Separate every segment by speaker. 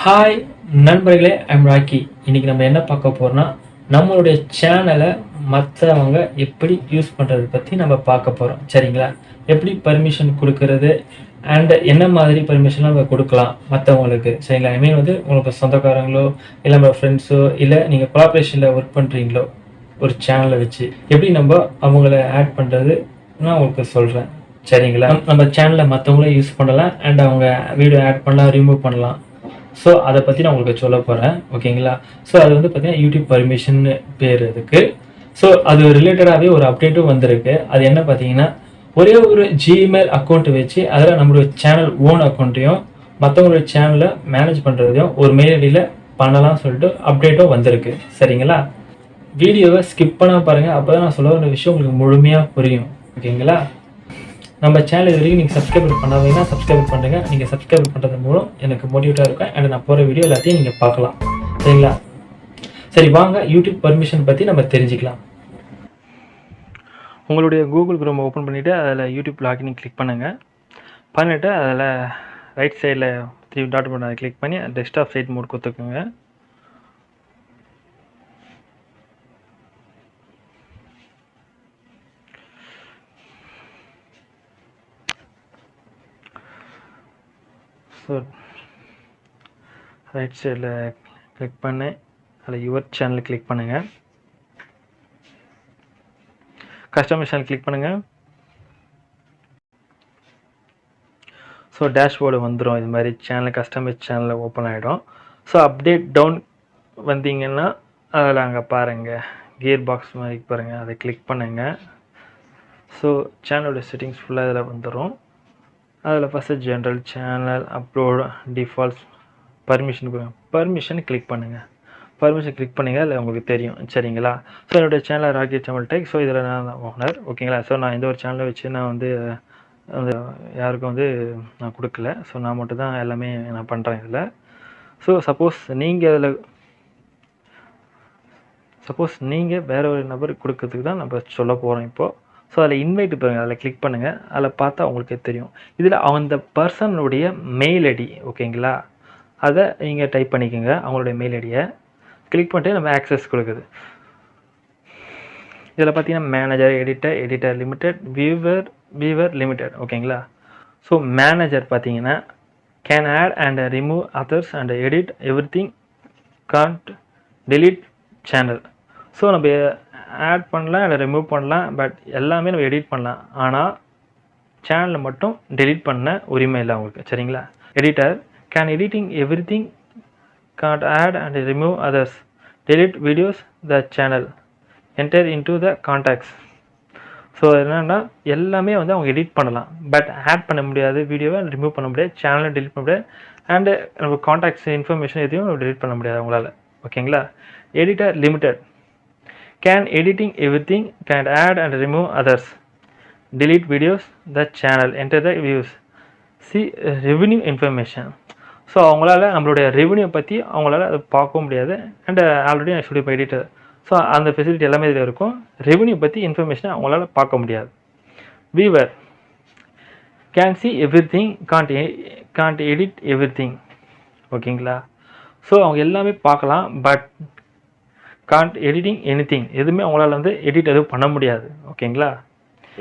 Speaker 1: Hi நண்பர்களே, I'm rakhi. இன்னைக்கு நம்ம என்ன பார்க்க போறோம்னா, நம்மளுடைய சேனலை மற்றவங்க எப்படி யூஸ் பண்ணுறது பற்றி நம்ம பார்க்க போகிறோம். சரிங்களா? எப்படி பர்மிஷன் கொடுக்கறது அண்ட் என்ன மாதிரி பர்மிஷன்லாம் நம்ம கொடுக்கலாம் மற்றவங்களுக்கு. சரிங்களா? ஐ மீன் வந்து உங்களுக்கு சொந்தக்காரங்களோ இல்லை நம்ம ஃப்ரெண்ட்ஸோ இல்லை நீங்கள் கொலாபரேஷனில் ஒர்க் பண்ணுறீங்களோ ஒரு சேனலை வச்சு எப்படி நம்ம அவங்கள ஆட் பண்ணுறது நான் உங்களுக்கு சொல்கிறேன். சரிங்களா? நம்ம சேனலை மற்றவங்களும் யூஸ் பண்ணலாம் அண்ட் அவங்க வீடியோ ஆட் பண்ணலாம், ரிமூவ் பண்ணலாம். ஸோ அதை பற்றி நான் உங்களுக்கு சொல்ல போகிறேன். ஓகேங்களா? ஸோ அது வந்து பார்த்தீங்கன்னா யூடியூப் பர்மிஷன் பேர் அதுக்கு. ஸோ அது ரிலேட்டடாகவே ஒரு அப்டேட்டும் வந்திருக்கு. அது என்ன பார்த்தீங்கன்னா, ஒரே ஒரு ஜிமெயில் அக்கௌண்ட் வச்சு அதில் நம்மளுடைய சேனல் ஓன் அக்கௌண்ட்டையும் மற்றவங்களுடைய சேனலை மேனேஜ் பண்ணுறதையும் ஒரு மெயில் ஐடியில் பண்ணலாம் சொல்லிட்டு அப்டேட்டும் வந்திருக்கு. சரிங்களா? வீடியோவை ஸ்கிப் பண்ணால் பாருங்கள். அப்போ தான் நான் சொல்ல ஒரு விஷயம் உங்களுக்கு முழுமையாக புரியும். ஓகேங்களா? நம்ம சேனல் இது வரைக்கும் நீங்கள் சப்ஸ்கிரைப் பண்ணாதீங்கன்னா சப்ஸ்கிரைப் பண்ணுங்க. நீங்கள் சப்ஸ்கிரைப் பண்ணுறது மூலம் எனக்கு மோட்டிவேட்டாக இருக்கும் அண்ட் நான் போகிற வீடியோ எல்லாத்தையும் நீங்கள் பார்க்கலாம். சரிங்களா? சரி, வாங்க யூடியூப் பர்மிஷன் பற்றி நம்ம தெரிஞ்சுக்கலாம். உங்களுடைய கூகுள் குரோம் ஓப்பன் பண்ணிவிட்டு அதில் யூடியூப் லாகின் கிளிக் பண்ணுங்கள். பண்ணிவிட்டு அதில் ரைட் சைடில் 3 டாட் பண்ண அதை கிளிக் பண்ணி டெஸ்க்டாப் சைட் மோட் கொடுத்துக்குங்க. ஸோ ரைட் சைடில் கிளிக் பண்ணி அதில் யுவர் சேனல் கிளிக் பண்ணுங்கள். கஸ்டமர் சேனல் கிளிக் பண்ணுங்கள். ஸோ டேஷ்போர்டு வந்துடும். இது மாதிரி சேனல் கஸ்டமர் சேனலில் ஓப்பன் ஆகிடும். ஸோ அப்டேட் டவுன் வந்தீங்கன்னா அதில் அங்கே பாருங்கள் கியர் பாக்ஸ் மாதிரி பாருங்கள், அதை கிளிக் பண்ணுங்கள். ஸோ சேனலோட செட்டிங்ஸ் ஃபுல்லாக இதில் வந்துடும். அதில் first general channel upload defaults permission click பண்ணுங்கள். பர்மிஷன் கிளிக் பண்ணுங்கள், அதில் உங்களுக்கு தெரியும். சரிங்களா? ஸோ என்னுடைய channel Rocky Tamil tech. So இதில் நான் ஓனர். ஓகேங்களா? ஸோ நான் இந்த ஒரு சேனலை வச்சு நான் வந்து யாருக்கும் வந்து நான் கொடுக்கல. ஸோ நான் மட்டும் தான் எல்லாமே நான் பண்ணுறேன் இதில். ஸோ சப்போஸ் நீங்கள் வேறு ஒரு நபர் கொடுக்கறதுக்கு தான் நம்ம சொல்ல போகிறோம் இப்போது. ஸோ அதில் இன்வைட் பாருங்கள், அதில் கிளிக் பண்ணுங்கள். அதில் பார்த்தா உங்களுக்கே தெரியும். இதில் அந்த பர்சனுடைய மெயில் ஐடி, ஓகேங்களா, அதை நீங்கள் டைப் பண்ணிக்கோங்க. அவங்களுடைய மெயில் ஐடியை கிளிக் பண்ணிட்டு நம்ம ஆக்சஸ் கொடுக்குது. இதில் பார்த்தீங்கன்னா manager, editor limited, viewer limited. ஓகேங்களா? ஸோ மேனேஜர் பார்த்தீங்கன்னா can add and remove others and edit everything, can't delete channel. So நம்ம ஆட் பண்ணலாம் இல்லை ரிமூவ் பண்ணலாம், பட் எல்லாமே நம்ம எடிட் பண்ணலாம். ஆனால் சேனலில் மட்டும் டெலீட் பண்ண உரிமை இல்லை அவங்களுக்கு. சரிங்களா? Editor can editing everything, can't add and remove others, delete videos the channel, enter into the contacts. So என்னென்னா எல்லாமே வந்து அவங்க எடிட் பண்ணலாம், பட் ஆட் பண்ண முடியாது, வீடியோவை ரிமூவ் பண்ண முடியாது, சேனலை டெலிட் பண்ண முடியாது, அண்டு நம்ம கான்டாக்ட்ஸ் இன்ஃபர்மேஷன் எதையும் டெலிட் பண்ண முடியாது அவங்களால. ஓகேங்களா? Editor limited can editing everything, can add and remove others, delete videos the channel, enter the views, see revenue information. So அவங்களால நம்மளுடைய ரெவன்யூ பற்றி அவங்களால அதை பார்க்க முடியாது. அண்ட் ஆல்ரெடி நான் ஸ்டுடியோ எடிட்டர். ஸோ அந்த ஃபெசிலிட்டி எல்லாமே இதில் இருக்கும். ரெவன்யூ பற்றி இன்ஃபர்மேஷனை அவங்களால பார்க்க முடியாது. Viewer can see every thing, can't edit every thing. ஓகேங்களா? ஸோ அவங்க எல்லாமே பார்க்கலாம், but can't editing any thing, எதுவுமே அவங்களால வந்து எடிட் எதுவும் பண்ண முடியாது. ஓகேங்களா?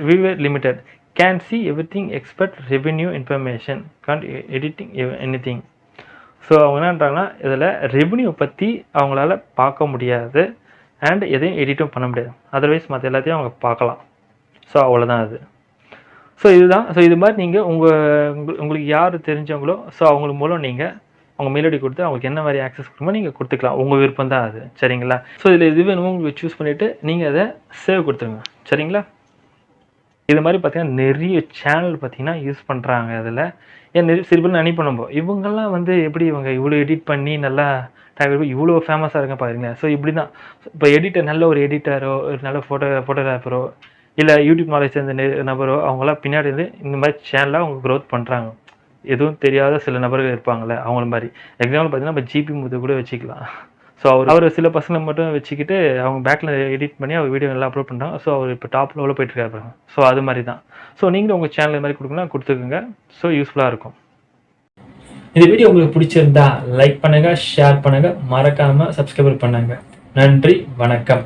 Speaker 1: Viewer limited can see every thing expect revenue information, can't editing any thing. So அவங்க என்னன்றாங்கன்னா இதில் ரெவென்யூ பற்றி அவங்களால பார்க்க முடியாது அண்ட் எதையும் எடிட்டும் பண்ண முடியாது. அதர்வைஸ் மற்ற எல்லாத்தையும் அவங்க பார்க்கலாம். ஸோ அவ்வளோதான் அது. ஸோ இதுதான். ஸோ இது மாதிரி நீங்கள் உங்களுக்கு யார் தெரிஞ்சவங்களோ ஸோ அவங்க மூலம் நீங்கள் அவங்க மெயில் ஐடி கொடுத்து அவங்களுக்கு என்ன மாதிரி ஆக்சஸ் கொடுக்குமோ நீங்கள் கொடுத்துக்கலாம். உங்கள் விருப்பம் தான் அது. சரிங்களா? ஸோ இதில் எது வேணுமோ உங்களுக்கு சூஸ் பண்ணிவிட்டு நீங்கள் அதை சேவ் கொடுத்துருங்க. சரிங்களா? இது மாதிரி பார்த்தீங்கன்னா நிறைய சேனல் பார்த்தீங்கன்னா யூஸ் பண்ணுறாங்க. அதில் ஏன் சில பேர் நினைப்போம் நம்ம இவங்கெல்லாம் வந்து எப்படி இவங்க இவ்வளோ எடிட் பண்ணி நல்லா இவ்வளோ ஃபேமஸாக இருக்க பாருங்களேன். ஸோ இப்படி தான் இப்போ எடிட்டர், நல்ல ஒரு எடிட்டரோ ஒரு நல்ல ஃபோட்டோகிராஃபரோ இல்லை யூடியூப் நாலேஜ் சேர்ந்த நபரோ அவங்களாம் பின்னாடி இருந்து இந்த மாதிரி சேனலாக அவங்க க்ரோத் பண்ணுறாங்க. எதுவும் தெரியாத சில நபர்கள் இருப்பாங்கள்ல அவங்கள மாதிரி. எக்ஸாம்பிள் பார்த்தீங்கன்னா நம்ம ஜிபி முத்து கூட வச்சுக்கலாம். ஸோ அவர் சில பசங்களை மட்டும் வச்சுக்கிட்டு அவங்க பேக்கில் எடிட் பண்ணி அவர் வீடியோ நல்லா அப்லோட் பண்ணுறாங்க. ஸோ அவர் இப்போ டாப் லெவலில் போயிட்டுருக்காரு பாருங்க. ஸோ அது மாதிரி தான். ஸோ நீங்களும் உங்கள் சேனல் இது மாதிரி கொடுக்கணும்னா கொடுத்துக்குங்க. ஸோ யூஸ்ஃபுல்லாக இருக்கும். இந்த வீடியோ உங்களுக்கு பிடிச்சிருந்தா லைக் பண்ணுங்க, ஷேர் பண்ணுங்க, மறக்காம சப்ஸ்கிரைப் பண்ணுங்க. நன்றி, வணக்கம்.